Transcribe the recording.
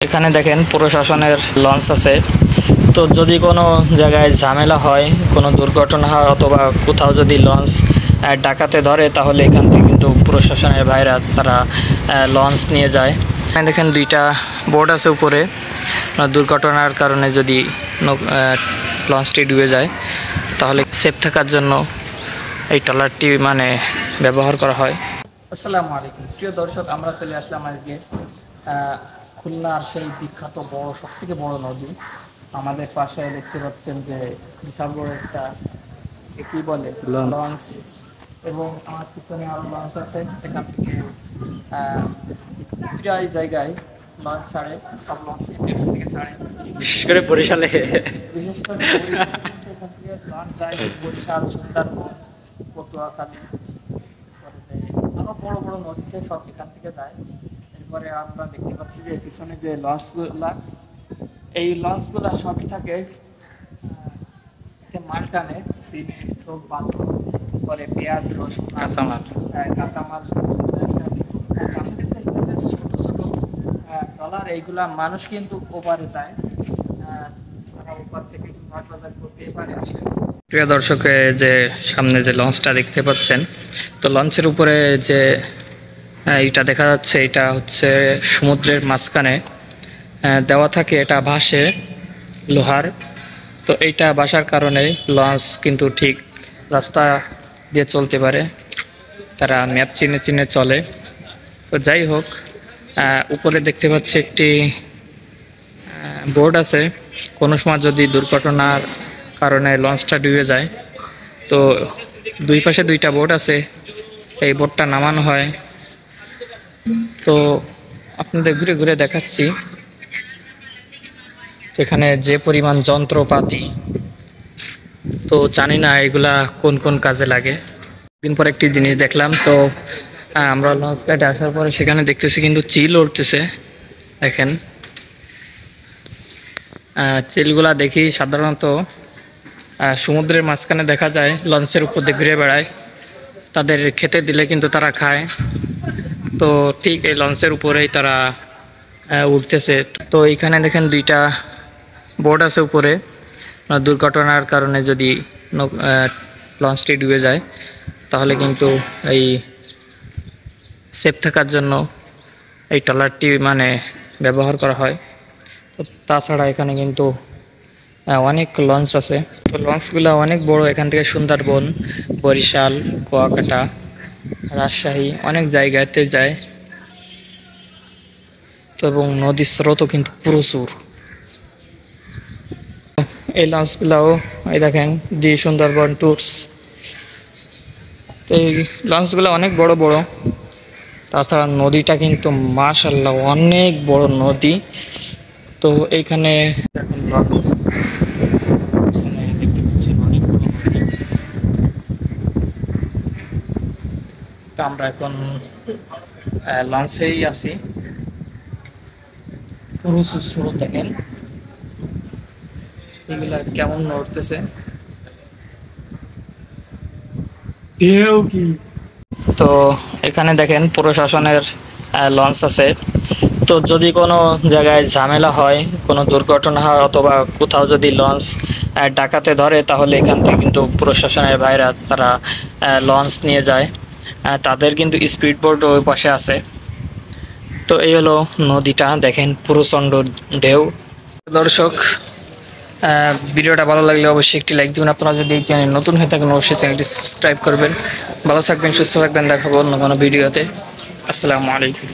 এখানে দেখেন প্রশাসনের লঞ্চ আছে। তো যদি কোনো জায়গায় ঝামেলা হয়, কোনো দুর্ঘটনা হয় অথবা কোথাও যদি লঞ্চ ডাকাতে ধরে, তাহলে এখান থেকে কিন্তু প্রশাসনের ভাইরা তারা লঞ্চ নিয়ে যায়। এখানে দেখেন দুইটা বোর্ড আছে উপরে, দুর্ঘটনার কারণে যদি লঞ্চটি ডুবে যায় তাহলে সেফ থাকার জন্য এই ট্রলারটি ব্যবহার করা হয়। আসসালামু আলাইকুম প্রিয় দর্শক, আমরা চলে আসলাম আজকে খুলনার সেই বিখ্যাত বড়, সবথেকে বড় নদী। আমাদের পাশে দেখতে পাচ্ছেন যে বিশাল বড় একটা কি বলে লঞ্চ, এবং আমার পিছনে আরো লঞ্চ আছে। এখান থেকে প্রায় জায়গায় লঞ্চ ছাড়ে, সব লঞ্চ এখান থেকে ছাড়ে, বিশেষ করে বরিশালে। বিশেষ করে এখান থেকে লঞ্চ যায় বরিশাল, সুন্দরবন, পটুয়াখালী, আরো বড় বড় নদীতে সব এখান থেকে যায়। এরপরে আমরা দেখতে পাচ্ছি যে পিছনে যে লঞ্চগুলা, এই লঞ্চগুলা সবই থাকে মাল টানে, সিমেন্ট হোক, বালু, পরে পেঁয়াজ, রসুন, কাঁচামাল। ছোট ছোট ডলার, এইগুলা মানুষ কিন্তু ওপারে যায়, ওপার থেকে বাজার করতে পারে আসে। প্রিয় দর্শক, যে সামনে যে লঞ্চটা দেখতে পাচ্ছেন, তো লঞ্চের উপরে যে এটা দেখা যাচ্ছে, এটা হচ্ছে সমুদ্রের মাঝখানে দেওয়া থাকে, এটা ভাসে লোহার। তো এইটা ভাসার কারণে লঞ্চ কিন্তু ঠিক রাস্তা দিয়ে চলতে পারে, তারা ম্যাপ চিনে চিনে চলে। তো যাই হোক, উপরে দেখতে পাচ্ছি একটি বোর্ড আছে, কোনো সময় যদি দুর্ঘটনার কারণে লঞ্চটা ডুবে যায়, তো দুই পাশে দুইটা বোর্ড আছে, এই বোর্ডটা নামানো হয়। তো আপনাদের ঘুরে ঘুরে দেখাচ্ছি এখানে যে পরিমাণ যন্ত্রপাতি, তো জানি না এগুলা কোন কোন কাজে লাগে। দিন পর একটি জিনিস দেখলাম, তো আমরা লঞ্চ ঘাটে আসার পরে সেখানে দেখতেছি কিন্তু চিল উঠতেছে। দেখেন চিলগুলা দেখি সাধারণত সমুদ্রের মাঝখানে দেখা যায়, লঞ্চের উপর দিয়ে ঘুরে বেড়ায়, তাদের খেতে দিলে কিন্তু তারা খায়। তো ঠিক এই লঞ্চের উপরেই তারা উঠতেছে। তো এইখানে দেখেন দুইটা বোর্ড আছে উপরে, দুর্ঘটনার কারণে যদি লঞ্চটি ডুবে যায় তাহলে কিন্তু এই সেফ থাকার জন্য এই ট্রলারটি ব্যবহার করা হয়। তো তাছাড়া এখানে কিন্তু অনেক লঞ্চ আছে। তো লঞ্চগুলো অনেক বড়, এখান থেকে সুন্দরবন, বরিশাল, কুয়াকাটা, রাজশাহী অনেক জায়গাতে যায়। তো এবং নদীর স্রোতও কিন্তু প্রচুর। এই লঞ্চগুলাও এই দেখেন দি সুন্দরবন ট্যুরস। তো এই লঞ্চগুলো অনেক বড় বড়। তাছাড়া নদীটা কিন্তু মাশাআল্লাহ অনেক বড় নদী। তো এইখানে দেখেন লঞ্চ দেখতে পাচ্ছি অনেক বড় নদী। তো আমরা এখন লঞ্চেই আছি। প্রচুর স্রোত দেখেন, এগুলা কেমন নড়তেছে। তো এখানে দেখেন প্রশাসনের লঞ্চ আছে। তো যদি কোনো জায়গায় ঝামেলা হয়, কোনো দুর্ঘটনা হয় অথবা কোথাও যদি লঞ্চ ডাকাতে ধরে, তাহলে এখান থেকে কিন্তু প্রশাসনের ভাইরা তারা লঞ্চ নিয়ে যায়। তাদের কিন্তু স্পিড বোট ওই পাশে আছে। তো এই হলো নদীটা, দেখেন প্রচণ্ড ঢেউ। দর্শক, ভিডিওটা ভালো লাগলে অবশ্যই একটি লাইক দিবেন। আপনারা যদি এই চ্যানেল নতুন হয়ে থাকেন অবশ্যই চ্যানেলটি সাবস্ক্রাইব করবেন। ভালো থাকবেন, সুস্থ থাকবেন, দেখাবো অন্য কোনো ভিডিওতে। আসসালামু আলাইকুম।